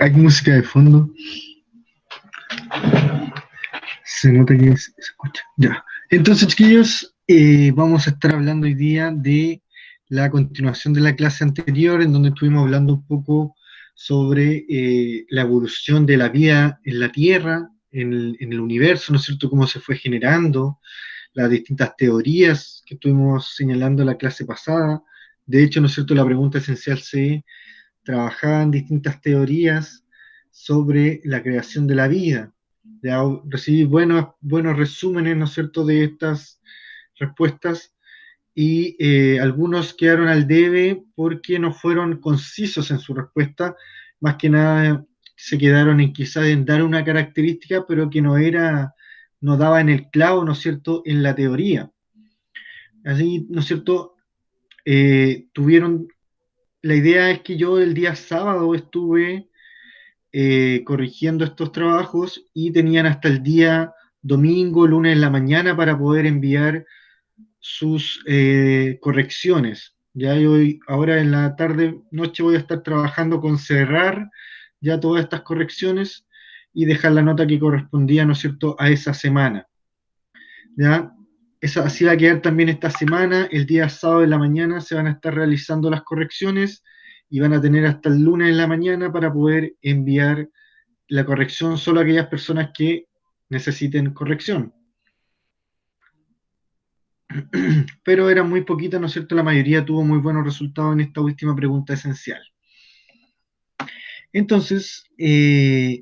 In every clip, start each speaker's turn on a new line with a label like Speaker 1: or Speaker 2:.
Speaker 1: Hay música de fondo. Se nota que se escucha. Ya. Entonces, chiquillos, vamos a estar hablando hoy día de la continuación de la clase anterior, en donde estuvimos hablando un poco sobre la evolución de la vida en la Tierra, en el universo, ¿no es cierto?, cómo se fue generando, las distintas teorías que estuvimos señalando en la clase pasada. De hecho, ¿no es cierto?, la pregunta esencial se trabajaba en distintas teorías sobre la creación de la vida. Ya recibí buenos resúmenes, ¿no es cierto?, de estas respuestas, y algunos quedaron al debe porque no fueron concisos en su respuesta, más que nada se quedaron en quizás en dar una característica, pero que no daba en el clavo, ¿no es cierto?, en la teoría. Así, ¿no es cierto?, tuvieron, la idea es que yo el día sábado estuve corrigiendo estos trabajos y tenían hasta el día domingo, lunes en la mañana para poder enviar sus correcciones. Ya hoy, ahora en la tarde, noche voy a estar trabajando con cerrar ya todas estas correcciones y dejar la nota que correspondía, ¿no es cierto?, a esa semana. ¿Ya? Así va a quedar también esta semana. El día sábado en la mañana se van a estar realizando las correcciones y van a tener hasta el lunes en la mañana para poder enviar la corrección solo a aquellas personas que necesiten corrección. Pero era muy poquita, ¿no es cierto? La mayoría tuvo muy buenos resultados en esta última pregunta esencial. Entonces,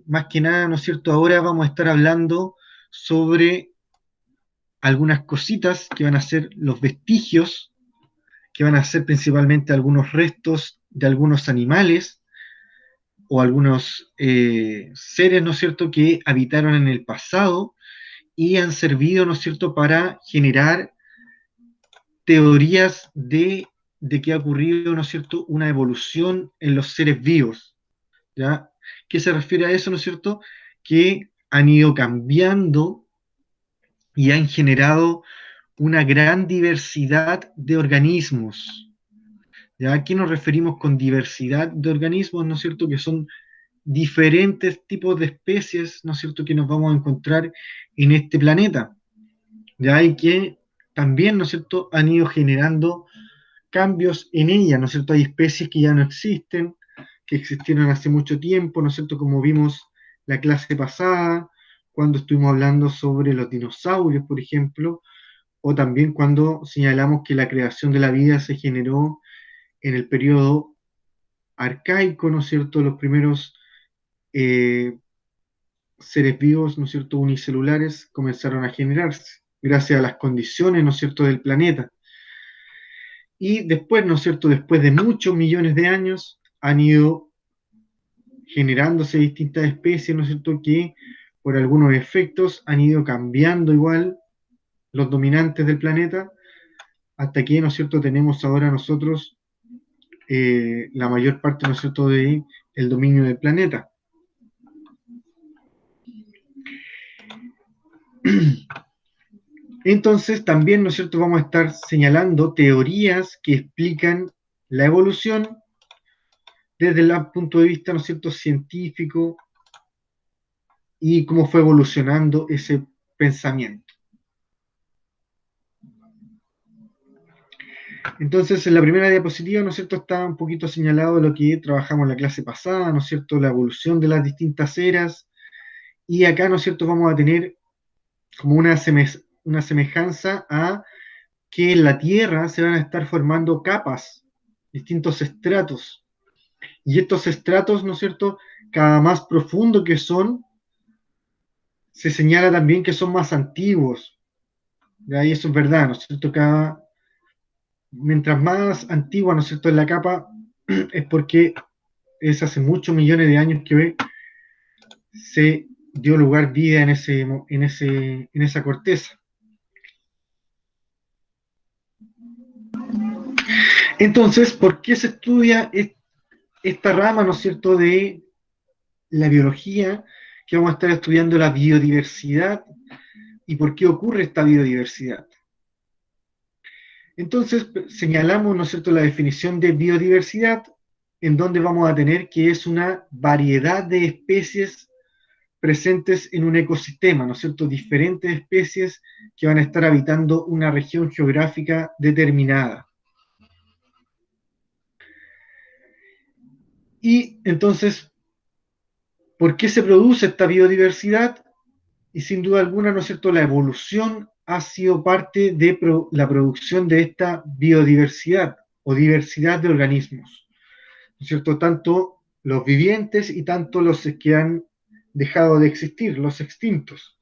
Speaker 1: más que nada, ¿no es cierto? Ahora vamos a estar hablando sobre algunas cositas que van a ser los vestigios, que van a ser principalmente algunos restos de algunos animales o algunos seres, ¿no es cierto?, que habitaron en el pasado y han servido, ¿no es cierto?, para generar teorías de que ha ocurrido, ¿no es cierto?, una evolución en los seres vivos, ¿ya? ¿Qué se refiere a eso, no es cierto? Que han ido cambiando y han generado una gran diversidad de organismos. ¿Ya? ¿A qué nos referimos con diversidad de organismos, no es cierto? Que son diferentes tipos de especies, ¿no es cierto?, que nos vamos a encontrar en este planeta. ¿Ya? Y que también, ¿no es cierto?, han ido generando cambios en ella, ¿no es cierto? Hay especies que ya no existen, que existieron hace mucho tiempo, ¿no es cierto? Como vimos la clase pasada, cuando estuvimos hablando sobre los dinosaurios, por ejemplo, o también cuando señalamos que la creación de la vida se generó en el periodo arcaico, ¿no es cierto? Los primeros eh, seres vivos, ¿no es cierto?, unicelulares comenzaron a generarse gracias a las condiciones, ¿no es cierto?, del planeta. Y después, ¿no es cierto?, después de muchos millones de años, han ido generándose distintas especies, ¿no es cierto?, que por algunos efectos han ido cambiando igual los dominantes del planeta, hasta que, ¿no es cierto?, tenemos ahora nosotros la mayor parte, ¿no es cierto?, del dominio del planeta. Entonces, también, ¿no es cierto?, vamos a estar señalando teorías que explican la evolución desde el punto de vista, ¿no es cierto?, científico y cómo fue evolucionando ese pensamiento. Entonces, en la primera diapositiva, ¿no es cierto?, está un poquito señalado lo que trabajamos en la clase pasada, ¿no es cierto?, la evolución de las distintas eras, y acá, ¿no es cierto?, vamos a tener como una semejanza a que en la Tierra se van a estar formando capas, distintos estratos, y estos estratos, ¿no es cierto?, cada más profundo que son, se señala también que son más antiguos, ¿ya? Y eso es verdad, ¿no es cierto?, mientras más antigua, ¿no es cierto?, es la capa, es porque es hace muchos millones de años que se dio lugar vida en esa corteza. Entonces, ¿por qué se estudia esta rama, ¿no es cierto?, de la biología? Que vamos a estar estudiando la biodiversidad y por qué ocurre esta biodiversidad. Entonces, señalamos, ¿no es cierto?, la definición de biodiversidad, en donde vamos a tener que es una variedad de especies presentes en un ecosistema, ¿no es cierto?, diferentes especies que van a estar habitando una región geográfica determinada. Y entonces, ¿por qué se produce esta biodiversidad? Y sin duda alguna, ¿no es cierto?, la evolución ha sido parte de la producción de esta biodiversidad o diversidad de organismos, ¿no es cierto?, tanto los vivientes y tanto los que han dejado de existir, los extintos.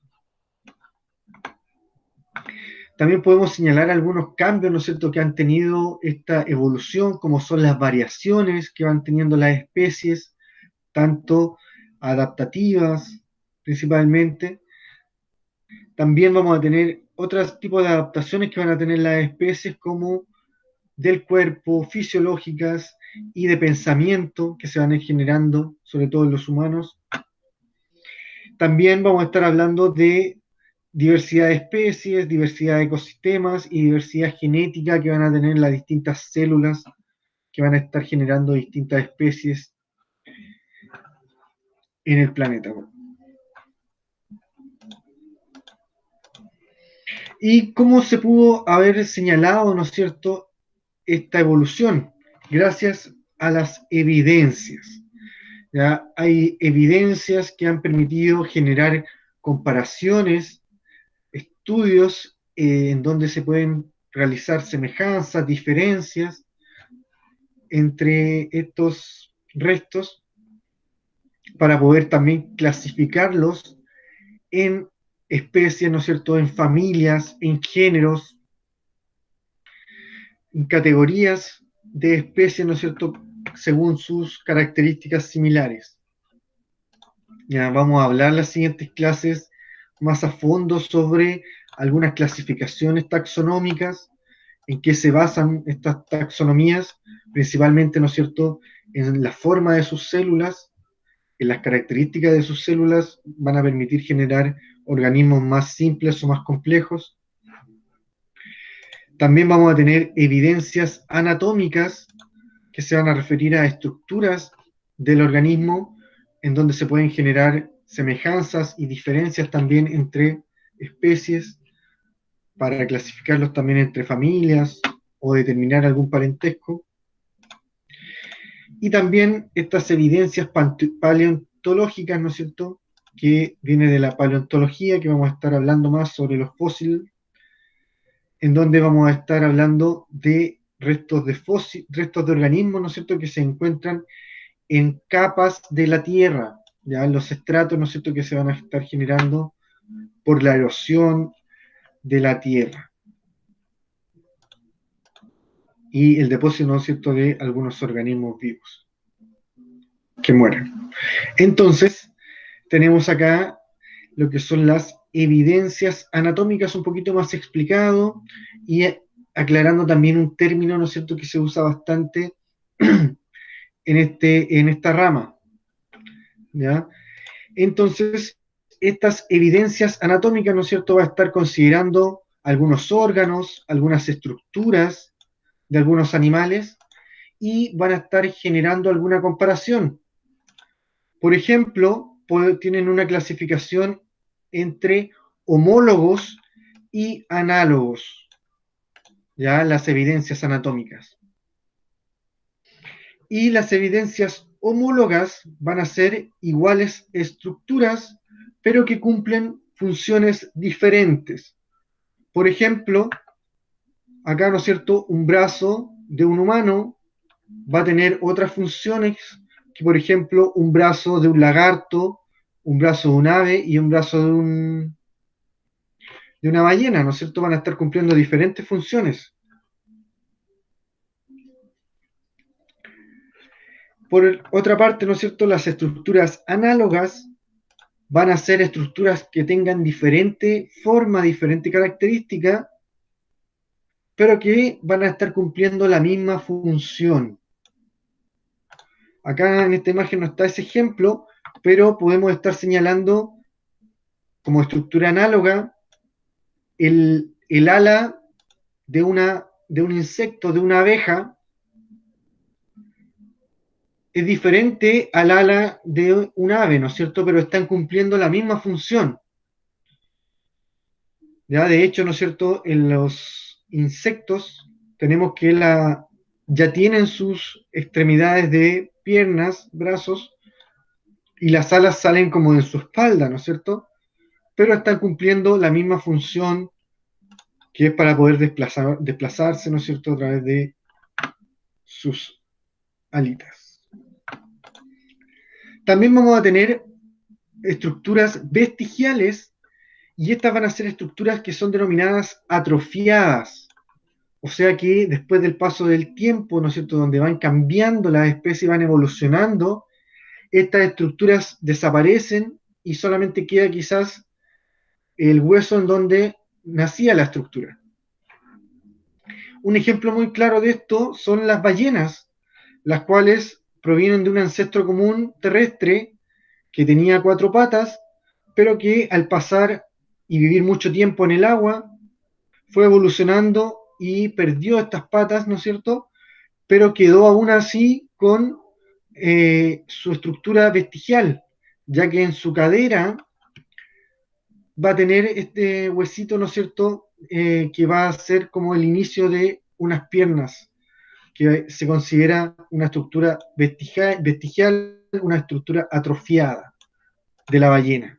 Speaker 1: También podemos señalar algunos cambios, ¿no es cierto?, que han tenido esta evolución, como son las variaciones que van teniendo las especies, tanto adaptativas principalmente. También vamos a tener otros tipos de adaptaciones que van a tener las especies, como del cuerpo, fisiológicas y de pensamiento que se van a ir generando, sobre todo en los humanos. También vamos a estar hablando de diversidad de especies, diversidad de ecosistemas y diversidad genética que van a tener las distintas células que van a estar generando distintas especies en el planeta. ¿Y cómo se pudo haber señalado, ¿no es cierto?, esta evolución? Gracias a las evidencias. ¿Ya? Hay evidencias que han permitido generar comparaciones, estudios en donde se pueden realizar semejanzas, diferencias entre estos restos para poder también clasificarlos en especies, ¿no es cierto?, en familias, en géneros, en categorías de especies, ¿no es cierto?, según sus características similares. Ya vamos a hablar en las siguientes clases más a fondo sobre algunas clasificaciones taxonómicas, en qué se basan estas taxonomías, principalmente, ¿no es cierto?, en la forma de sus células, en las características de sus células, van a permitir generar organismos más simples o más complejos. También vamos a tener evidencias anatómicas que se van a referir a estructuras del organismo en donde se pueden generar semejanzas y diferencias también entre especies para clasificarlos también entre familias o determinar algún parentesco. Y también estas evidencias paleontológicas, ¿no es cierto?, que viene de la paleontología, que vamos a estar hablando más sobre los fósiles, en donde vamos a estar hablando de restos de restos de organismos, ¿no es cierto?, que se encuentran en capas de la Tierra, ya en los estratos, ¿no es cierto?, que se van a estar generando por la erosión de la Tierra y el depósito, ¿no es cierto?, de algunos organismos vivos que mueren. Entonces, tenemos acá lo que son las evidencias anatómicas un poquito más explicado y aclarando también un término, ¿no es cierto?, que se usa bastante en esta rama, ¿ya? Entonces, estas evidencias anatómicas, ¿no es cierto?, va a estar considerando algunos órganos, algunas estructuras de algunos animales y van a estar generando alguna comparación. Por ejemplo, tienen una clasificación entre homólogos y análogos, ya las evidencias anatómicas. Y las evidencias homólogas van a ser iguales estructuras, pero que cumplen funciones diferentes. Por ejemplo, acá, ¿no es cierto?, un brazo de un humano va a tener otras funciones que, por ejemplo, un brazo de un lagarto, un brazo de un ave y un brazo de una ballena, ¿no es cierto?, van a estar cumpliendo diferentes funciones. Por otra parte, ¿no es cierto?, las estructuras análogas van a ser estructuras que tengan diferente forma, diferente característica, pero que van a estar cumpliendo la misma función. Acá en esta imagen no está ese ejemplo, pero podemos estar señalando como estructura análoga el ala de un insecto, de una abeja, es diferente al ala de un ave, ¿no es cierto? Pero están cumpliendo la misma función. Ya, de hecho, ¿no es cierto? En los insectos tenemos que ya tienen sus extremidades de piernas, brazos, y las alas salen como de su espalda, ¿no es cierto? Pero están cumpliendo la misma función que es para poder desplazarse, ¿no es cierto?, a través de sus alitas. También vamos a tener estructuras vestigiales, y estas van a ser estructuras que son denominadas atrofiadas. O sea que después del paso del tiempo, ¿no es cierto?, donde van cambiando las especies, van evolucionando, estas estructuras desaparecen y solamente queda quizás el hueso en donde nacía la estructura. Un ejemplo muy claro de esto son las ballenas, las cuales provienen de un ancestro común terrestre que tenía 4 patas, pero que al pasar y vivir mucho tiempo en el agua, fue evolucionando y perdió estas patas, ¿no es cierto? Pero quedó aún así con su estructura vestigial, ya que en su cadera va a tener este huesito, ¿no es cierto?, que va a ser como el inicio de unas piernas, que se considera una estructura vestigial, una estructura atrofiada de la ballena.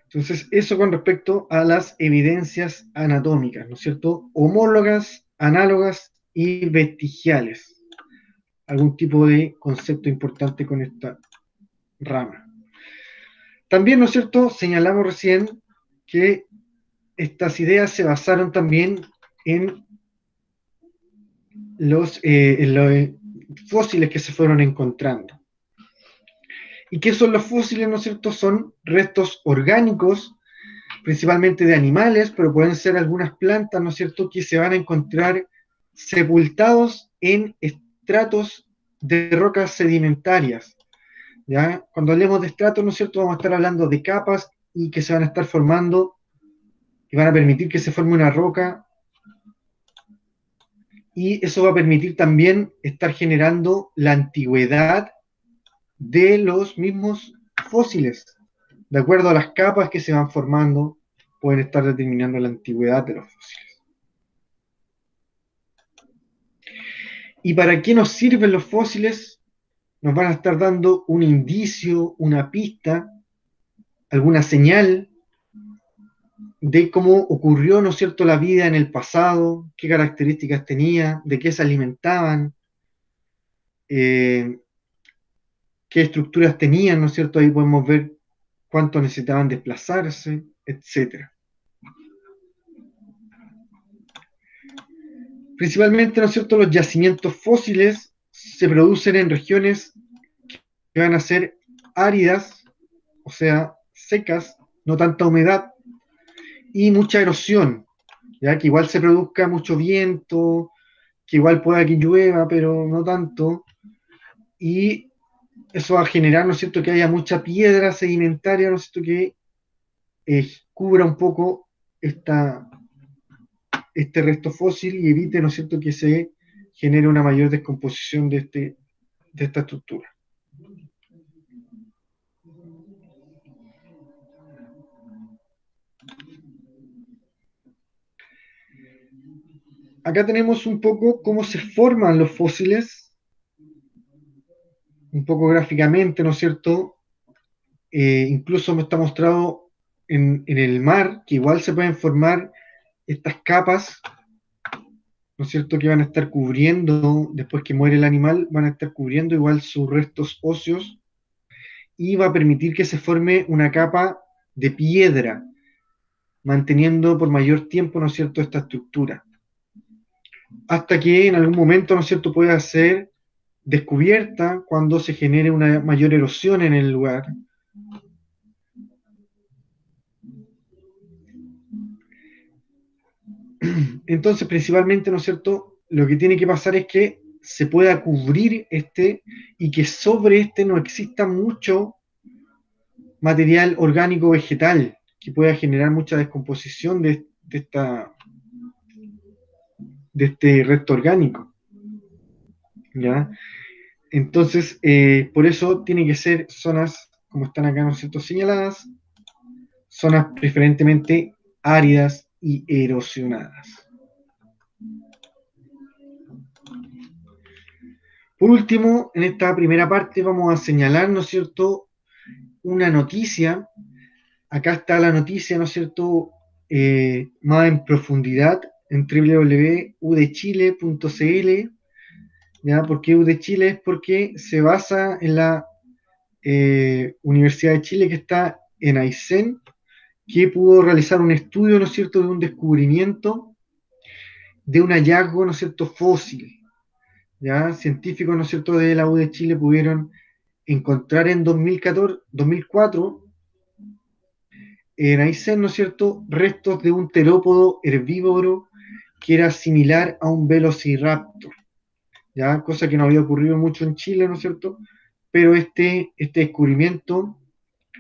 Speaker 1: Entonces, eso con respecto a las evidencias anatómicas, ¿no es cierto? Homólogas, análogas y vestigiales. Algún tipo de concepto importante con esta rama. También, ¿no es cierto?, señalamos recién que estas ideas se basaron también en los fósiles que se fueron encontrando. ¿Y qué son los fósiles, no es cierto? Son restos orgánicos, principalmente de animales, pero pueden ser algunas plantas, ¿no es cierto?, que se van a encontrar sepultados en estratos de rocas sedimentarias. ¿Ya? Cuando hablemos de estratos, ¿no es cierto?, vamos a estar hablando de capas y que se van a estar formando y van a permitir que se forme una roca, y eso va a permitir también estar generando la antigüedad de los mismos fósiles. De acuerdo a las capas que se van formando, pueden estar determinando la antigüedad de los fósiles. ¿Y para qué nos sirven los fósiles? Nos van a estar dando un indicio, una pista, alguna señal de cómo ocurrió, ¿no es cierto?, la vida en el pasado, qué características tenía, de qué se alimentaban, eh, qué estructuras tenían, ¿no es cierto? Ahí podemos ver cuánto necesitaban desplazarse, etc. Principalmente, ¿no es cierto?, los yacimientos fósiles se producen en regiones que van a ser áridas, o sea, secas, no tanta humedad, y mucha erosión, ya que igual se produzca mucho viento, que igual pueda que llueva, pero no tanto, y eso va a generar, ¿no es cierto?, que haya mucha piedra sedimentaria, ¿no es cierto?, que cubra un poco este resto fósil y evite, ¿no es cierto?, que se genere una mayor descomposición de esta estructura. Acá tenemos un poco cómo se forman los fósiles, un poco gráficamente, ¿no es cierto? Incluso me está mostrado en el mar que igual se pueden formar estas capas, ¿no es cierto?, que van a estar cubriendo, después que muere el animal, van a estar cubriendo igual sus restos óseos, y va a permitir que se forme una capa de piedra, manteniendo por mayor tiempo, ¿no es cierto?, esta estructura, hasta que en algún momento, ¿no es cierto?, pueda ser descubierta cuando se genere una mayor erosión en el lugar. Entonces, principalmente, ¿no es cierto?, lo que tiene que pasar es que se pueda cubrir y que sobre no exista mucho material orgánico vegetal que pueda generar mucha descomposición de este resto orgánico, ¿ya? Entonces, por eso tiene que ser zonas, como están acá, ¿no es cierto?, señaladas, zonas preferentemente áridas y erosionadas. Por último, en esta primera parte vamos a señalar, ¿no es cierto?, una noticia. Acá está la noticia, ¿no es cierto?, más en profundidad en www.udechile.cl. ¿Ya? ¿Por qué U de Chile? Es porque se basa en la Universidad de Chile, que está en Aysén, que pudo realizar un estudio, ¿no es cierto?, de un descubrimiento de un hallazgo, ¿no es cierto?, fósil. ¿Ya? Científicos, ¿no es cierto?, de la U de Chile pudieron encontrar en 2004 en Aysén, ¿no es cierto?, restos de un terópodo herbívoro que era similar a un velociraptor, ¿ya? Cosa que no había ocurrido mucho en Chile, ¿no es cierto?, pero este descubrimiento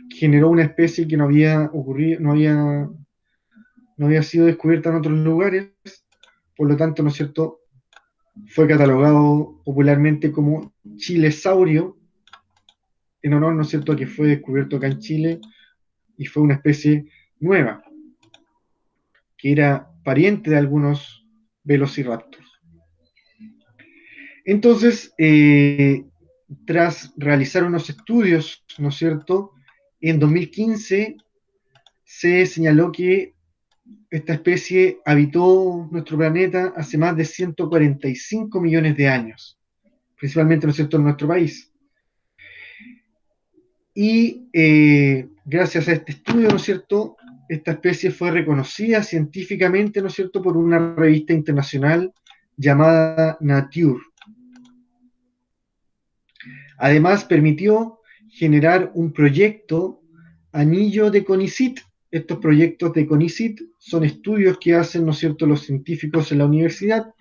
Speaker 1: generó una especie que no había ocurrido, no había sido descubierta en otros lugares, por lo tanto, ¿no es cierto?, fue catalogado popularmente como chilesaurio, en honor, ¿no es cierto?, a que fue descubierto acá en Chile y fue una especie nueva, que era pariente de algunos velociraptors. Entonces, tras realizar unos estudios, ¿no es cierto?, en 2015 se señaló que esta especie habitó nuestro planeta hace más de 145 millones de años, principalmente, ¿no es cierto?, en nuestro país. Y gracias a este estudio, ¿no es cierto?, esta especie fue reconocida científicamente, ¿no es cierto?, por una revista internacional llamada Nature. Además, permitió generar un proyecto Anillo de CONICIT. Estos proyectos de CONICIT son estudios que hacen, ¿no es cierto?, los científicos en la universidad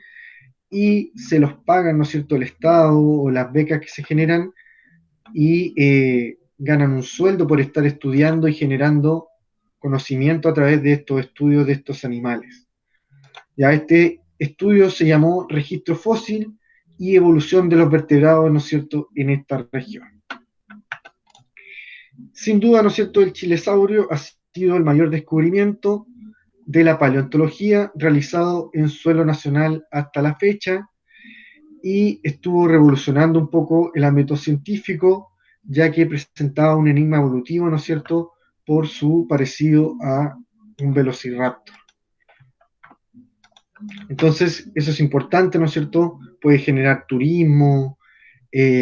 Speaker 1: y se los pagan, ¿no es cierto?, el Estado o las becas que se generan y ganan un sueldo por estar estudiando y generando conocimiento a través de estos estudios de estos animales. Ya este estudio se llamó Registro Fósil y Evolución de los Vertebrados, ¿no es cierto?, en esta región. Sin duda, ¿no es cierto?, el chilesaurio ha sido el mayor descubrimiento de la paleontología realizado en suelo nacional hasta la fecha y estuvo revolucionando un poco el ámbito científico, ya que presentaba un enigma evolutivo, ¿no es cierto?, por su parecido a un velociraptor. Entonces, eso es importante, ¿no es cierto? Puede generar turismo,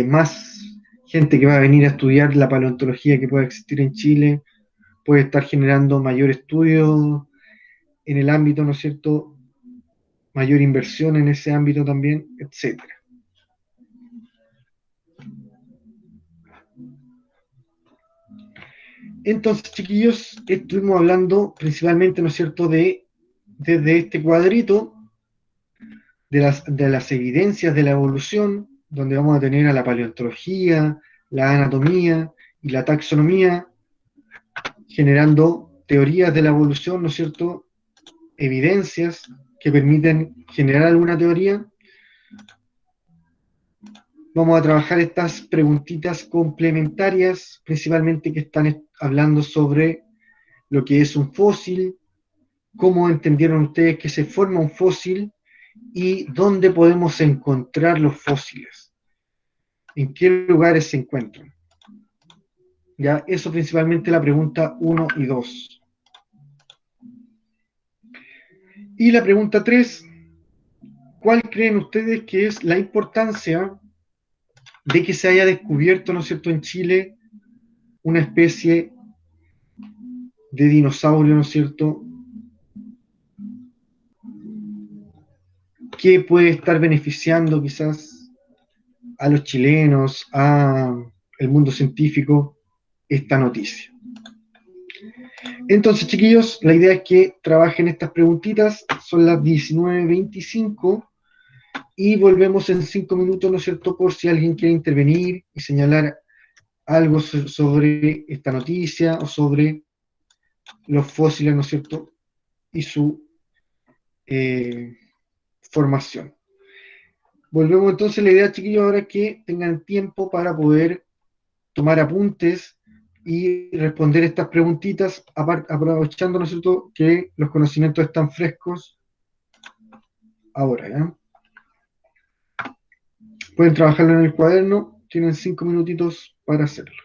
Speaker 1: más gente que va a venir a estudiar la paleontología que pueda existir en Chile, puede estar generando mayor estudio en el ámbito, ¿no es cierto?, mayor inversión en ese ámbito también, etcétera. Entonces, chiquillos, estuvimos hablando principalmente, ¿no es cierto?, desde este cuadrito, de las evidencias de la evolución, donde vamos a tener a la paleontología, la anatomía y la taxonomía, generando teorías de la evolución, ¿no es cierto?, evidencias que permiten generar alguna teoría. Vamos a trabajar estas preguntitas complementarias, principalmente que están hablando sobre lo que es un fósil, cómo entendieron ustedes que se forma un fósil y dónde podemos encontrar los fósiles, en qué lugares se encuentran. Ya, eso principalmente la pregunta 1 y 2. Y la pregunta 3, ¿cuál creen ustedes que es la importancia de que se haya descubierto, ¿no es cierto?, en Chile una especie de dinosaurio, ¿no es cierto?, que puede estar beneficiando quizás a los chilenos, a el mundo científico, esta noticia. Entonces, chiquillos, la idea es que trabajen estas preguntitas, son las 19:25, y volvemos en 5 minutos, ¿no es cierto?, por si alguien quiere intervenir y señalar algo sobre esta noticia o sobre los fósiles, ¿no es cierto?, y su eh, formación. Volvemos entonces, la idea, chiquillos, ahora es que tengan tiempo para poder tomar apuntes y responder estas preguntitas, aprovechando, ¿no es cierto?, que los conocimientos están frescos ahora, ¿ya? Pueden trabajarlo en el cuaderno, tienen 5 minutitos para hacerlo.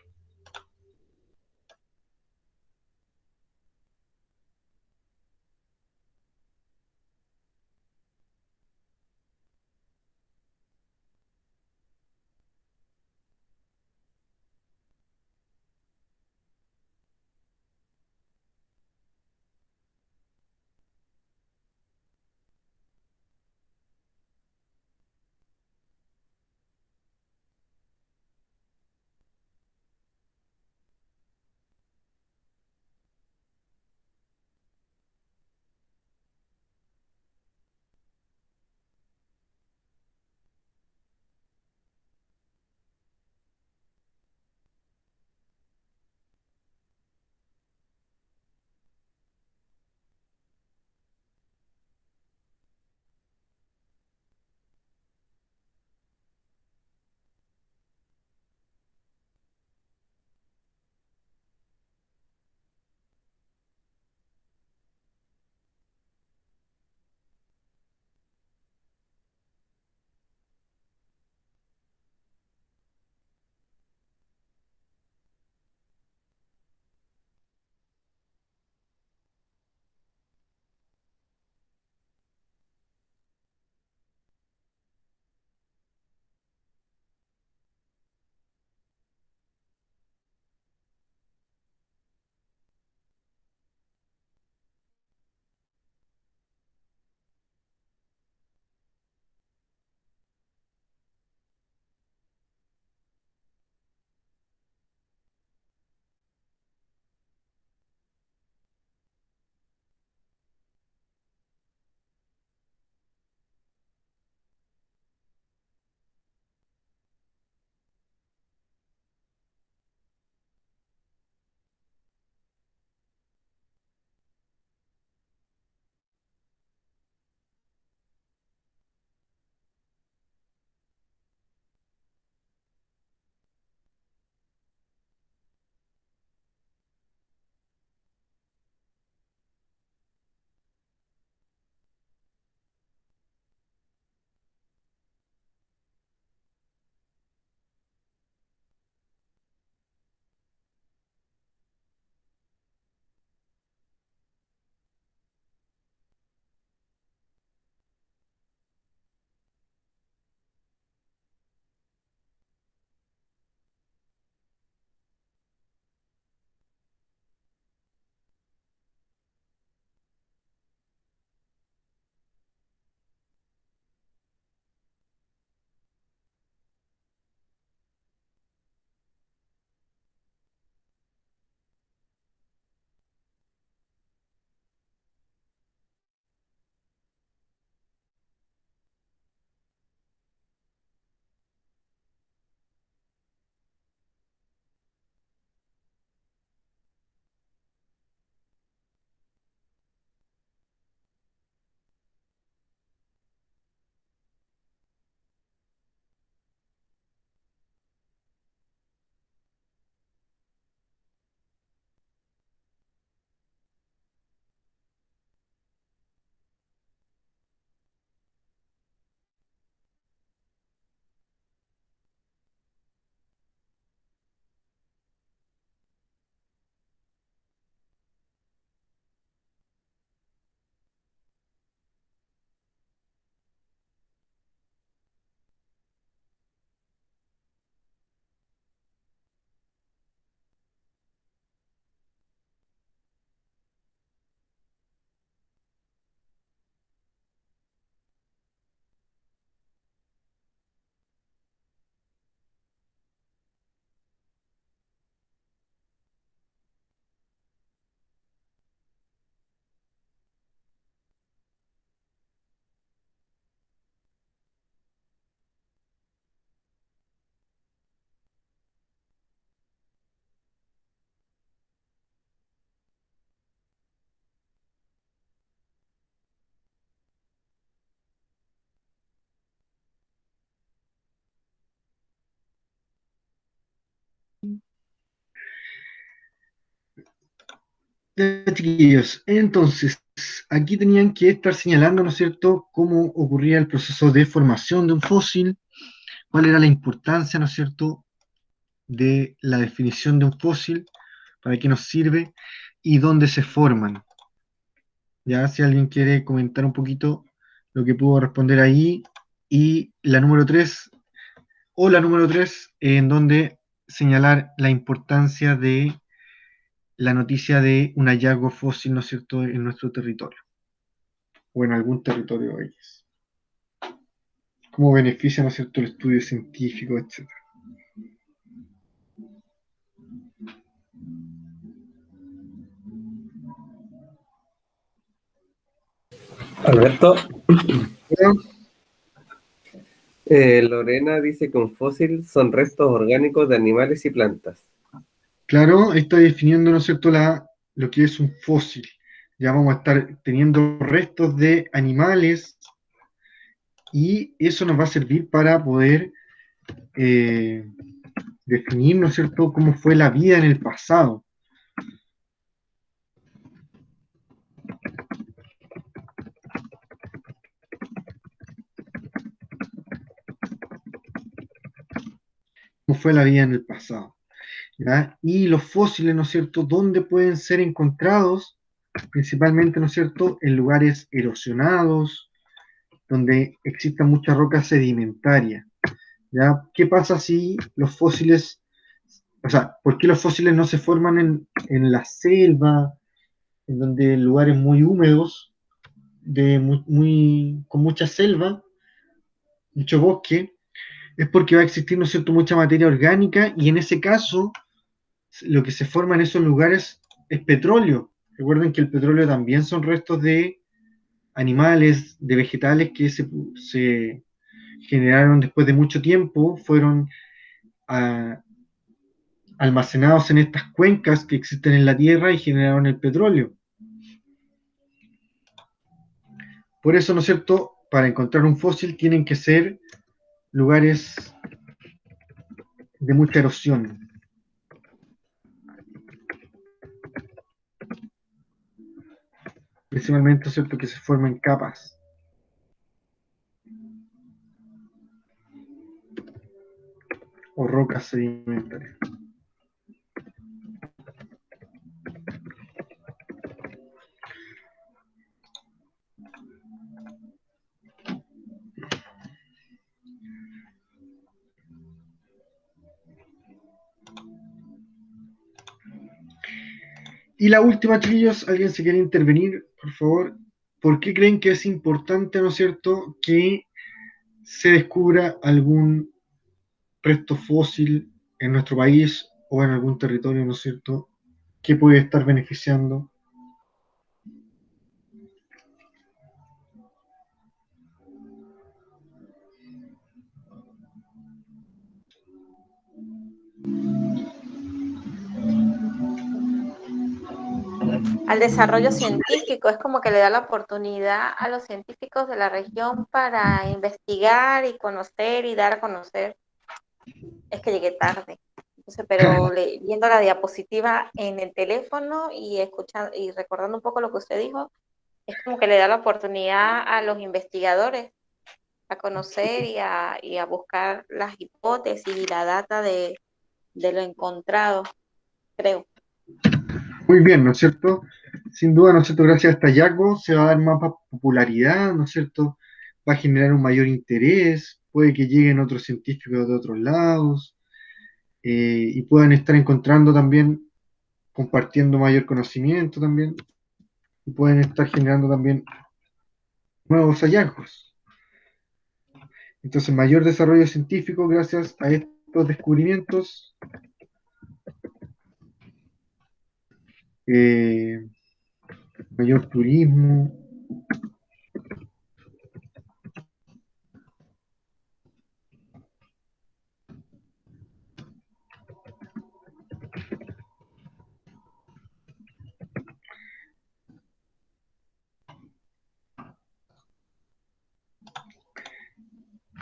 Speaker 1: Ya, chiquillos, entonces, aquí tenían que estar señalando, ¿no es cierto?, cómo ocurría el proceso de formación de un fósil, cuál era la importancia, ¿no es cierto?, de la definición de un fósil, para qué nos sirve y dónde se forman. Ya, si alguien quiere comentar un poquito lo que pudo responder ahí, y la número 3 o la número 3 en donde señalar la importancia de la noticia de un hallazgo fósil, ¿no es cierto?, en nuestro territorio, o en algún territorio X. Cómo beneficia, ¿no es cierto?, el estudio científico, etc.
Speaker 2: Alberto,
Speaker 1: Bueno,
Speaker 2: Lorena dice que un fósil son restos orgánicos de animales y plantas.
Speaker 1: claro, está definiendo, ¿no es cierto?, lo que es un fósil. Ya vamos a estar teniendo restos de animales y eso nos va a servir para poder eh, definir, ¿no es cierto?, cómo fue la vida en el pasado. Cómo fue la vida en el pasado. ¿Ya? Y los fósiles, ¿no es cierto?, ¿dónde pueden ser encontrados? Principalmente, ¿no es cierto?, en lugares erosionados, donde exista mucha roca sedimentaria. ¿Ya? ¿Qué pasa si los fósiles, o sea, por qué los fósiles no se forman en la selva, en donde en lugares muy húmedos, con mucha selva, mucho bosque? Es porque va a existir, ¿no es cierto?, mucha materia orgánica y en ese caso lo que se forma en esos lugares es petróleo. Recuerden que el petróleo también son restos de animales, de vegetales que se generaron después de mucho tiempo, fueron a, almacenados en estas cuencas que existen en la Tierra y generaron el petróleo. Por eso, ¿no es cierto?, para encontrar un fósil tienen que ser lugares de mucha erosión, principalmente, ¿no es cierto?, que se formen capas o rocas sedimentarias. Y la última, chiquillos, ¿alguien se quiere intervenir, por favor? ¿Por qué creen que es importante, ¿no es cierto?, que se descubra algún resto fósil en nuestro país o en algún territorio, ¿no es cierto?, que puede estar beneficiando.
Speaker 3: Al desarrollo científico. Es como que le da la oportunidad a los científicos de la región para investigar y conocer y dar a conocer. Es que llegué tarde. Entonces, pero viendo la diapositiva en el teléfono y escuchando y recordando un poco lo que usted dijo, es como que le da la oportunidad a los investigadores a conocer y a buscar las hipótesis y la data de lo encontrado, creo.
Speaker 1: Muy bien, ¿no es cierto? Sin duda, ¿no es cierto?, gracias a este hallazgo se va a dar más popularidad, ¿no es cierto?, va a generar un mayor interés, puede que lleguen otros científicos de otros lados y puedan estar encontrando también, compartiendo mayor conocimiento también, y pueden estar generando también nuevos hallazgos. Entonces, mayor desarrollo científico gracias a estos descubrimientos, eh, mayor turismo.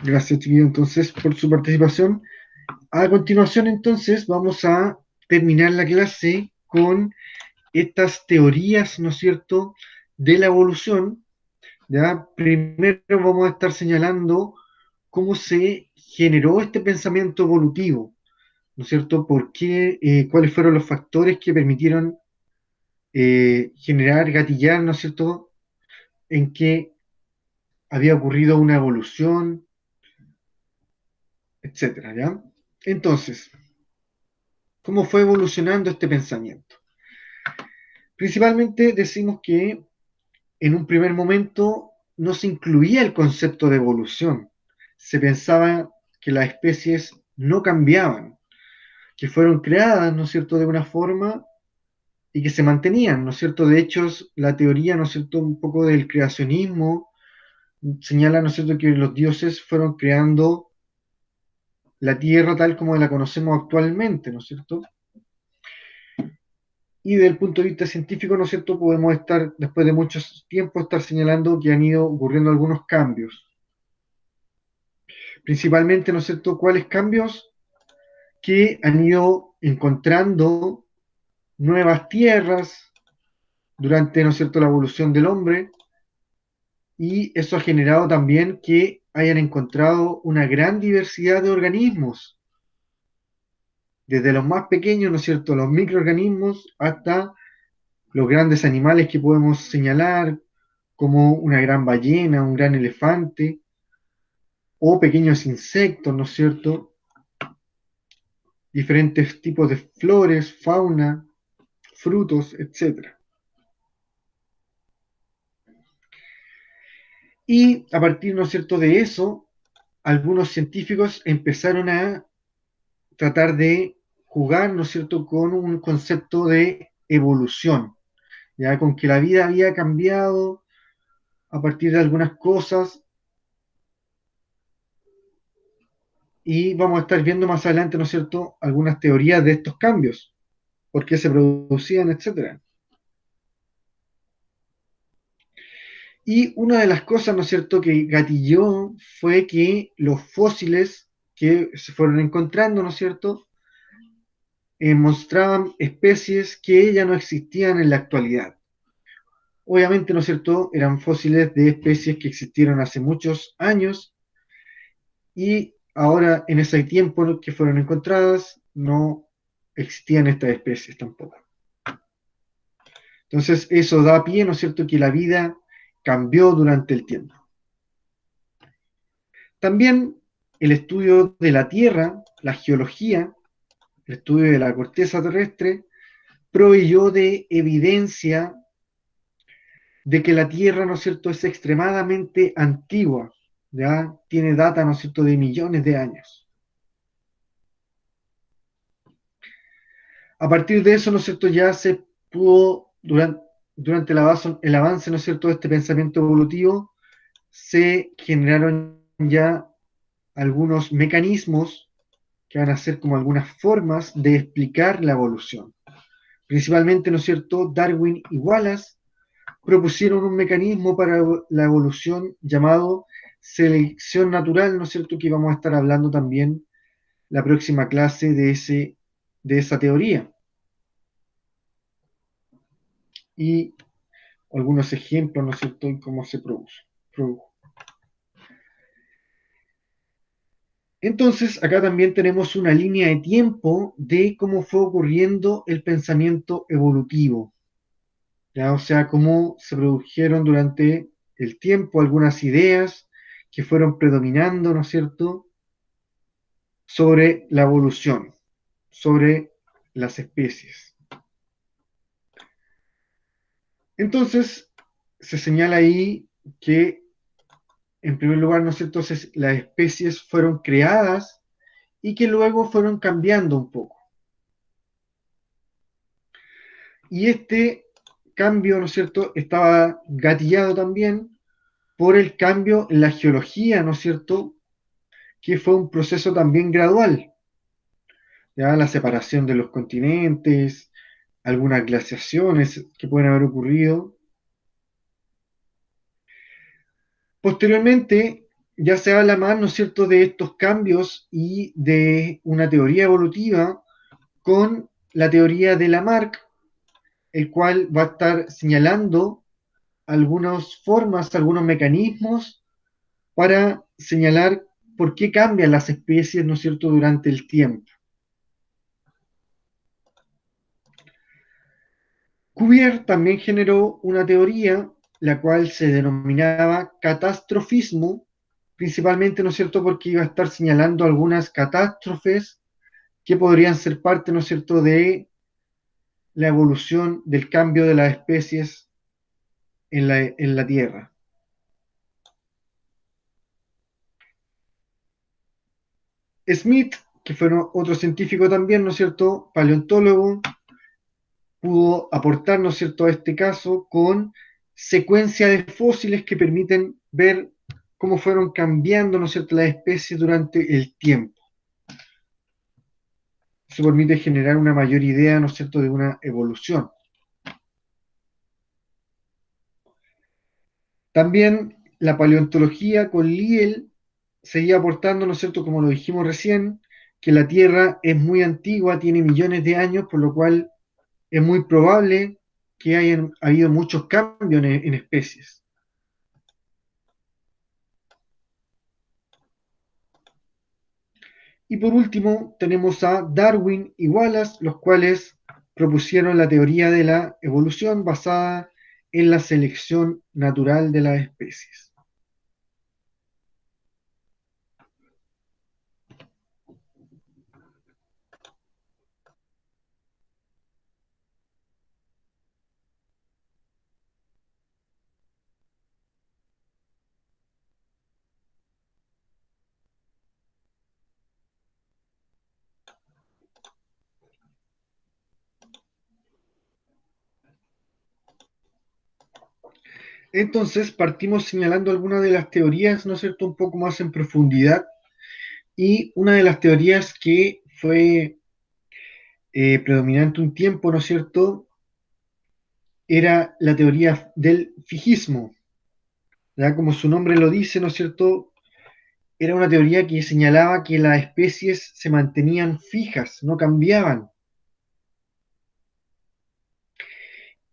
Speaker 1: Gracias, chiquillos, entonces, por su participación. A continuación, entonces, vamos a terminar la clase con estas teorías, ¿no es cierto?, de la evolución, ¿ya? Primero vamos a estar señalando cómo se generó este pensamiento evolutivo, ¿no es cierto? ¿Por qué, cuáles fueron los factores que permitieron generar, gatillar, ¿no es cierto?, en que había ocurrido una evolución, etcétera, ¿ya? Entonces, ¿cómo fue evolucionando este pensamiento? Principalmente decimos que en un primer momento no se incluía el concepto de evolución. Se pensaba que las especies no cambiaban, que fueron creadas, ¿no es cierto?, de una forma y que se mantenían, ¿no es cierto? De hecho, la teoría, ¿no es cierto?, un poco del creacionismo señala, ¿no es cierto?, que los dioses fueron creando la Tierra tal como la conocemos actualmente, ¿no es cierto? Y desde el punto de vista científico, ¿no es cierto?, podemos estar, después de mucho tiempo, estar señalando que han ido ocurriendo algunos cambios. Principalmente, ¿no es cierto?, ¿cuáles cambios? Que han ido encontrando nuevas tierras durante, ¿no es cierto?, la evolución del hombre, y eso ha generado también que hayan encontrado una gran diversidad de organismos, desde los más pequeños, ¿no es cierto?, los microorganismos, hasta los grandes animales que podemos señalar, como una gran ballena, un gran elefante, o pequeños insectos, ¿no es cierto?, diferentes tipos de flores, fauna, frutos, etcétera. Y a partir, ¿no es cierto?, de eso, algunos científicos empezaron a tratar de jugar, ¿no es cierto?, con un concepto de evolución, ya con que la vida había cambiado a partir de algunas cosas, y vamos a estar viendo más adelante, ¿no es cierto?, algunas teorías de estos cambios, por qué se producían, etcétera. Y una de las cosas, ¿no es cierto?, que gatilló fue que los fósiles que se fueron encontrando, ¿no es cierto?, mostraban especies que ya no existían en la actualidad. Obviamente, ¿no es cierto?, eran fósiles de especies que existieron hace muchos años y ahora en ese tiempo que fueron encontradas no existían estas especies tampoco. Entonces eso da pie, ¿no es cierto?, que la vida cambió durante el tiempo. También el estudio de la Tierra, la geología, el estudio de la corteza terrestre, proveyó de evidencia de que la Tierra, ¿no es cierto?, es extremadamente antigua, ¿ya? Tiene data, ¿no es cierto?, de millones de años. A partir de eso, ¿no es cierto?, ya se pudo, durante el avance, ¿no es cierto?, de este pensamiento evolutivo, se generaron ya algunos mecanismos que van a ser como algunas formas de explicar la evolución. Principalmente, ¿no es cierto?, Darwin y Wallace propusieron un mecanismo para la evolución llamado selección natural, ¿no es cierto?, que vamos a estar hablando también la próxima clase de esa teoría. Y algunos ejemplos, ¿no es cierto?, en cómo se produjo. Entonces, acá también tenemos una línea de tiempo de cómo fue ocurriendo el pensamiento evolutivo, ¿ya? O sea, cómo se produjeron durante el tiempo algunas ideas que fueron predominando, ¿no es cierto?, sobre la evolución, sobre las especies. Entonces, se señala ahí que, en primer lugar, ¿no es cierto?, las especies fueron creadas y que luego fueron cambiando un poco. Y este cambio, ¿no es cierto?, estaba gatillado también por el cambio en la geología, ¿no es cierto?, que fue un proceso también gradual, ya la separación de los continentes, algunas glaciaciones que pueden haber ocurrido. Posteriormente, ya se habla más, ¿no es cierto?, de estos cambios y de una teoría evolutiva con la teoría de Lamarck, el cual va a estar señalando algunas formas, algunos mecanismos para señalar por qué cambian las especies, ¿no es cierto?, durante el tiempo. Cuvier también generó una teoría, la cual se denominaba catastrofismo, principalmente, ¿no es cierto?, porque iba a estar señalando algunas catástrofes que podrían ser parte, ¿no es cierto?, de la evolución del cambio de las especies en la Tierra. Smith, que fue otro científico también, ¿no es cierto?, paleontólogo, pudo aportar, ¿no es cierto?, a este caso con secuencia de fósiles que permiten ver cómo fueron cambiando, ¿no es cierto?, las especies durante el tiempo. Eso permite generar una mayor idea, ¿no es cierto?, de una evolución. También la paleontología con Lyell seguía aportando, ¿no es cierto?, como lo dijimos recién, que la Tierra es muy antigua, tiene millones de años, por lo cual es muy probable que hayan habido muchos cambios en especies. Y por último, tenemos a Darwin y Wallace, los cuales propusieron la teoría de la evolución basada en la selección natural de las especies. Entonces, partimos señalando algunas de las teorías, ¿no es cierto?, un poco más en profundidad. Y una de las teorías que fue predominante un tiempo, ¿no es cierto?, era la teoría del fijismo. ¿Ya? Como su nombre lo dice, ¿no es cierto?, era una teoría que señalaba que las especies se mantenían fijas, no cambiaban.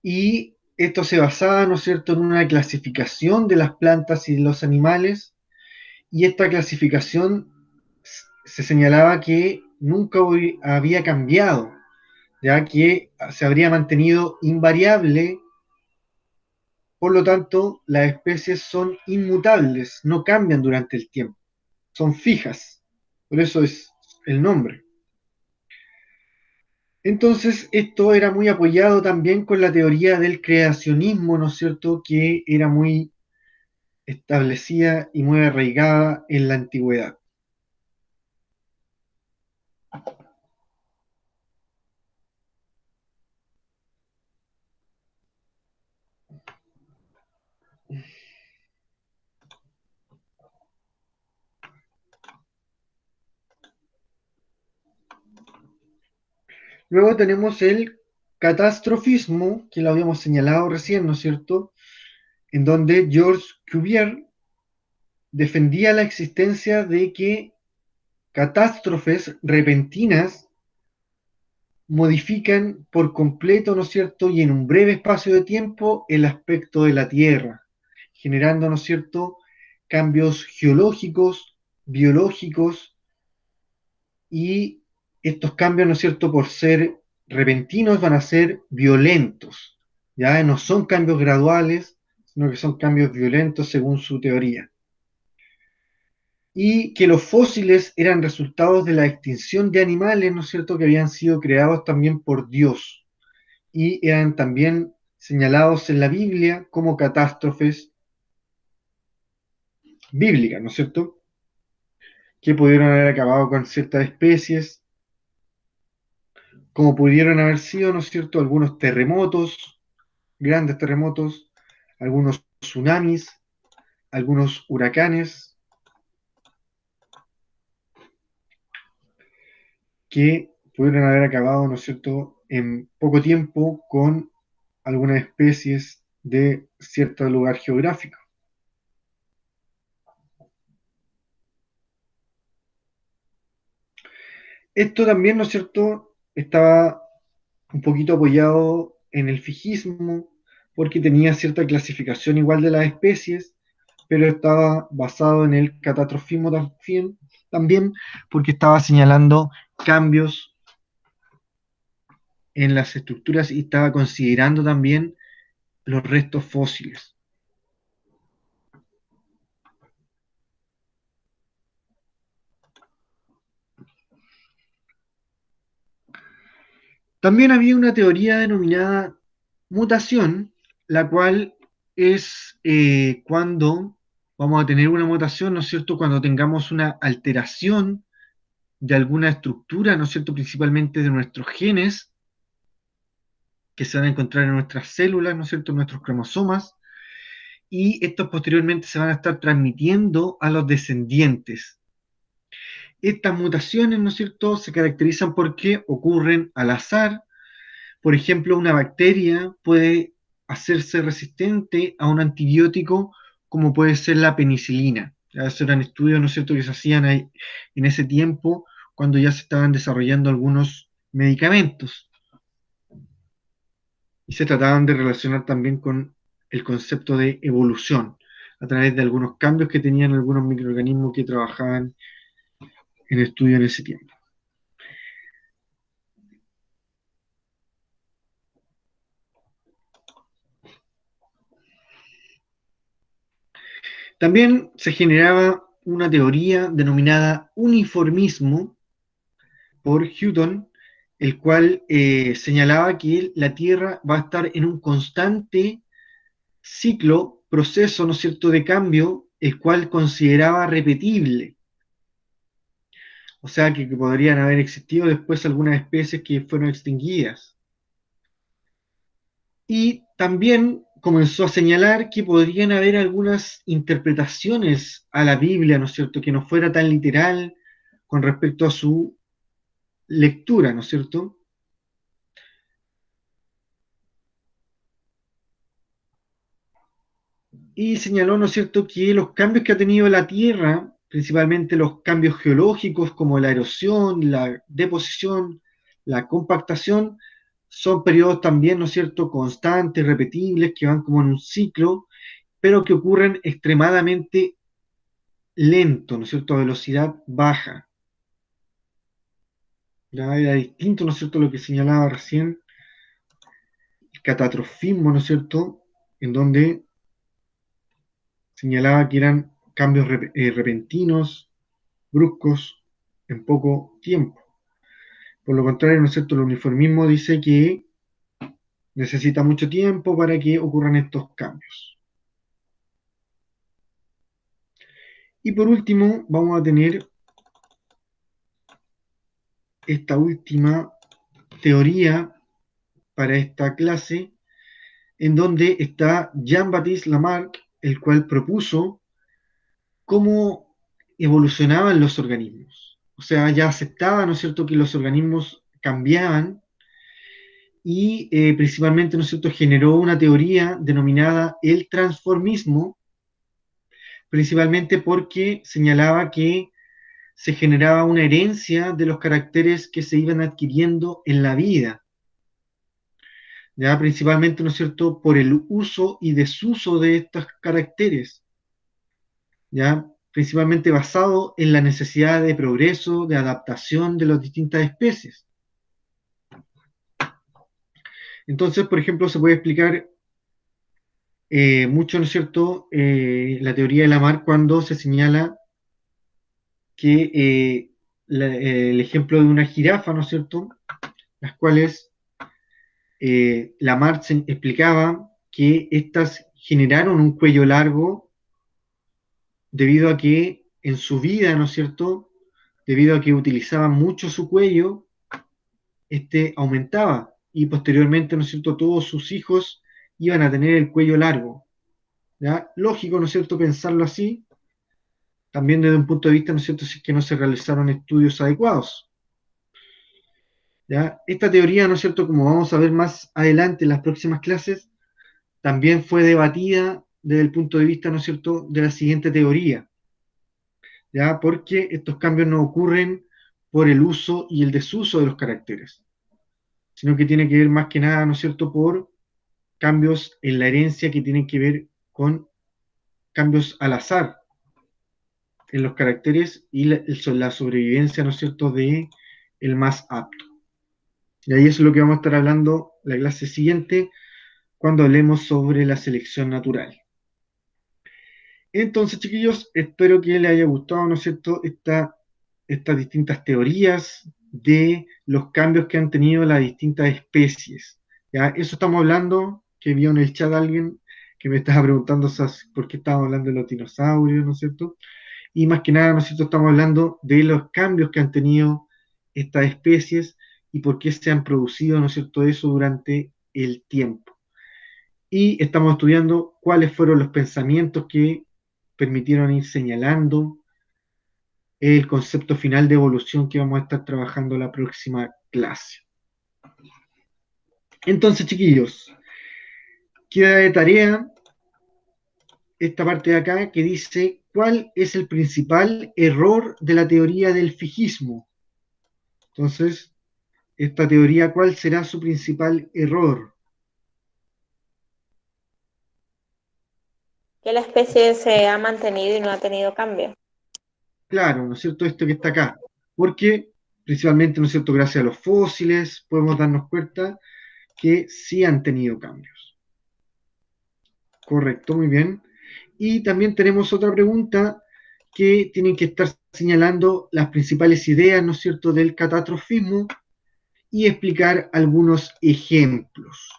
Speaker 1: Y esto se basaba, ¿no es cierto?, en una clasificación de las plantas y de los animales, y esta clasificación se señalaba que nunca había cambiado, ya que se habría mantenido invariable, por lo tanto, las especies son inmutables, no cambian durante el tiempo, son fijas, por eso es el nombre. Entonces, esto era muy apoyado también con la teoría del creacionismo, ¿no es cierto?, que era muy establecida y muy arraigada en la antigüedad. Luego tenemos el catastrofismo, que lo habíamos señalado recién, ¿no es cierto?, en donde Georges Cuvier defendía la existencia de que catástrofes repentinas modifican por completo, ¿no es cierto?, y en un breve espacio de tiempo, el aspecto de la Tierra, generando, ¿no es cierto?, cambios geológicos, biológicos, y estos cambios, ¿no es cierto?, por ser repentinos, van a ser violentos, ¿ya? No son cambios graduales, sino que son cambios violentos según su teoría. Y que los fósiles eran resultados de la extinción de animales, ¿no es cierto?, que habían sido creados también por Dios, y eran también señalados en la Biblia como catástrofes bíblicas, ¿no es cierto?, que pudieron haber acabado con ciertas especies, como pudieron haber sido, ¿no es cierto?, algunos terremotos, grandes terremotos, algunos tsunamis, algunos huracanes, que pudieron haber acabado, ¿no es cierto?, en poco tiempo con algunas especies de cierto lugar geográfico. Esto también, ¿no es cierto?, estaba un poquito apoyado en el fijismo, porque tenía cierta clasificación igual de las especies, pero estaba basado en el catastrofismo también porque estaba señalando cambios en las estructuras y estaba considerando también los restos fósiles. También había una teoría denominada mutación, la cual es cuando vamos a tener una mutación, ¿no es cierto? Cuando tengamos una alteración de alguna estructura, ¿no es cierto? Principalmente de nuestros genes, que se van a encontrar en nuestras células, ¿no es cierto? En nuestros cromosomas, y estos posteriormente se van a estar transmitiendo a los descendientes. Estas mutaciones, ¿no es cierto?, se caracterizan porque ocurren al azar. Por ejemplo, una bacteria puede hacerse resistente a un antibiótico como puede ser la penicilina. Esos eran estudios, ¿no es cierto?, que se hacían ahí en ese tiempo cuando ya se estaban desarrollando algunos medicamentos. Y se trataban de relacionar también con el concepto de evolución, a través de algunos cambios que tenían algunos microorganismos que trabajaban en estudio en ese tiempo. También se generaba una teoría denominada uniformismo por Hutton, el cual señalaba que la Tierra va a estar en un constante ciclo, proceso, ¿no es cierto?, de cambio, el cual consideraba repetible. O sea, que podrían haber existido después algunas especies que fueron extinguidas. Y también comenzó a señalar que podrían haber algunas interpretaciones a la Biblia, ¿no es cierto?, que no fuera tan literal con respecto a su lectura, ¿no es cierto? Y señaló, ¿no es cierto?, que los cambios que ha tenido la Tierra, principalmente los cambios geológicos como la erosión, la deposición, la compactación, son periodos también, ¿no es cierto?, constantes, repetibles, que van como en un ciclo, pero que ocurren extremadamente lento, ¿no es cierto?, a velocidad baja. Ya era distinto, ¿no es cierto?, lo que señalaba recién, el catastrofismo, ¿no es cierto?, en donde señalaba que eran cambios repentinos, bruscos, en poco tiempo. Por lo contrario, ¿no es cierto?, el uniformismo dice que necesita mucho tiempo para que ocurran estos cambios. Y por último, vamos a tener esta última teoría para esta clase, en donde está Jean-Baptiste Lamarck, el cual propuso cómo evolucionaban los organismos. O sea, ya aceptaba, ¿no es cierto?, que los organismos cambiaban y principalmente, ¿no es cierto?, generó una teoría denominada el transformismo, principalmente porque señalaba que se generaba una herencia de los caracteres que se iban adquiriendo en la vida, ya principalmente, ¿no es cierto?, por el uso y desuso de estos caracteres, ya principalmente basado en la necesidad de progreso, de adaptación de las distintas especies. Entonces, por ejemplo, se puede explicar mucho, ¿no es cierto?, la teoría de Lamarck cuando se señala que el ejemplo de una jirafa, ¿no es cierto?, las cuales Lamarck explicaba que éstas generaron un cuello largo debido a que en su vida, ¿no es cierto?, debido a que utilizaban mucho su cuello, este aumentaba y posteriormente, ¿no es cierto?, todos sus hijos iban a tener el cuello largo. ¿Ya? Lógico, ¿no es cierto?, pensarlo así, también desde un punto de vista, ¿no es cierto?, si es que no se realizaron estudios adecuados. ¿Ya? Esta teoría, ¿no es cierto?, como vamos a ver más adelante en las próximas clases, también fue debatida desde el punto de vista, ¿no es cierto?, de la siguiente teoría, ¿ya? Porque estos cambios no ocurren por el uso y el desuso de los caracteres, sino que tiene que ver más que nada, ¿no es cierto?, por cambios en la herencia que tienen que ver con cambios al azar en los caracteres y la sobrevivencia, ¿no es cierto?, de el más apto. Y ahí es lo que vamos a estar hablando la clase siguiente, cuando hablemos sobre la selección natural. Entonces, chiquillos, espero que les haya gustado, ¿no es cierto?, estas distintas teorías de los cambios que han tenido las distintas especies. ¿Ya? Eso estamos hablando, que vio en el chat alguien que me estaba preguntando por qué estamos hablando de los dinosaurios, ¿no es cierto? Y más que nada, ¿no es cierto?, estamos hablando de los cambios que han tenido estas especies y por qué se han producido, ¿no es cierto?, eso durante el tiempo. Y estamos estudiando cuáles fueron los pensamientos que permitieron ir señalando el concepto final de evolución que vamos a estar trabajando la próxima clase. Entonces, chiquillos, queda de tarea esta parte de acá que dice cuál es el principal error de la teoría del fijismo. Entonces, esta teoría, ¿cuál será su principal error?
Speaker 3: Que la especie se ha mantenido y no ha tenido cambio.
Speaker 1: Claro, ¿no es cierto? Esto que está acá. Porque, principalmente, ¿no es cierto?, gracias a los fósiles, podemos darnos cuenta que sí han tenido cambios. Correcto, muy bien. Y también tenemos otra pregunta que tienen que estar señalando las principales ideas, ¿no es cierto?, del catastrofismo y explicar algunos ejemplos.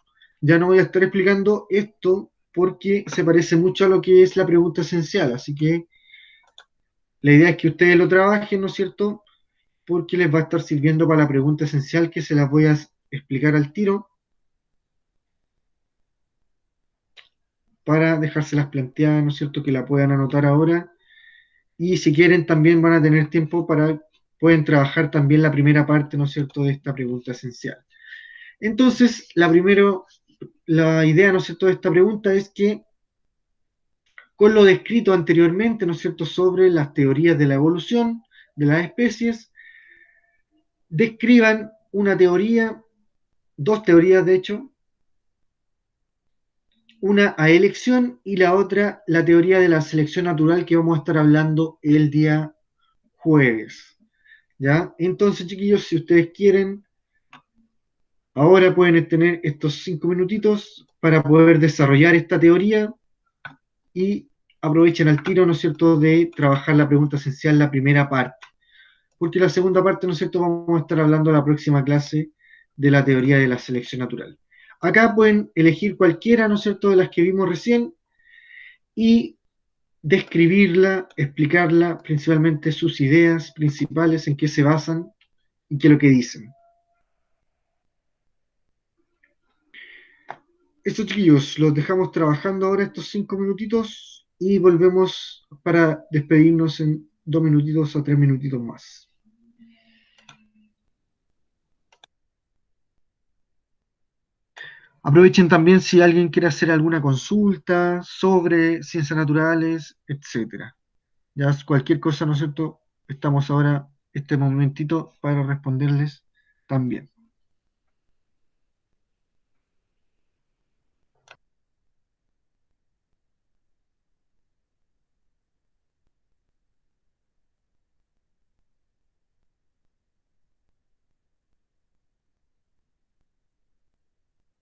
Speaker 1: Ya no voy a estar explicando esto porque se parece mucho a lo que es la pregunta esencial, así que la idea es que ustedes lo trabajen, ¿no es cierto?, porque les va a estar sirviendo para la pregunta esencial que se las voy a explicar al tiro para dejárselas planteadas, ¿no es cierto?, que la puedan anotar ahora. Y si quieren, también van a tener tiempo pueden trabajar también la primera parte, ¿no es cierto?, de esta pregunta esencial. Entonces, la idea, ¿no es cierto?, de esta pregunta es que, con lo descrito anteriormente, ¿no es cierto?, sobre las teorías de la evolución de las especies, describan una teoría, dos teorías de hecho, una a elección y la otra la teoría de la selección natural que vamos a estar hablando el día jueves. ¿Ya? Entonces, chiquillos, si ustedes quieren, ahora pueden tener estos 5 minutitos para poder desarrollar esta teoría y aprovechen al tiro, ¿no es cierto?, de trabajar la pregunta esencial, la primera parte. Porque la segunda parte, ¿no es cierto?, vamos a estar hablando en la próxima clase de la teoría de la selección natural. Acá pueden elegir cualquiera, ¿no es cierto?, de las que vimos recién y describirla, explicarla, principalmente sus ideas principales, en qué se basan y qué es lo que dicen. Estos chiquillos, los dejamos trabajando ahora estos 5 minutitos y volvemos para despedirnos en 2 minutitos a 3 minutitos más. Aprovechen también si alguien quiere hacer alguna consulta sobre ciencias naturales, etcétera. Ya cualquier cosa, ¿no es cierto? Estamos ahora, este momentito, para responderles también.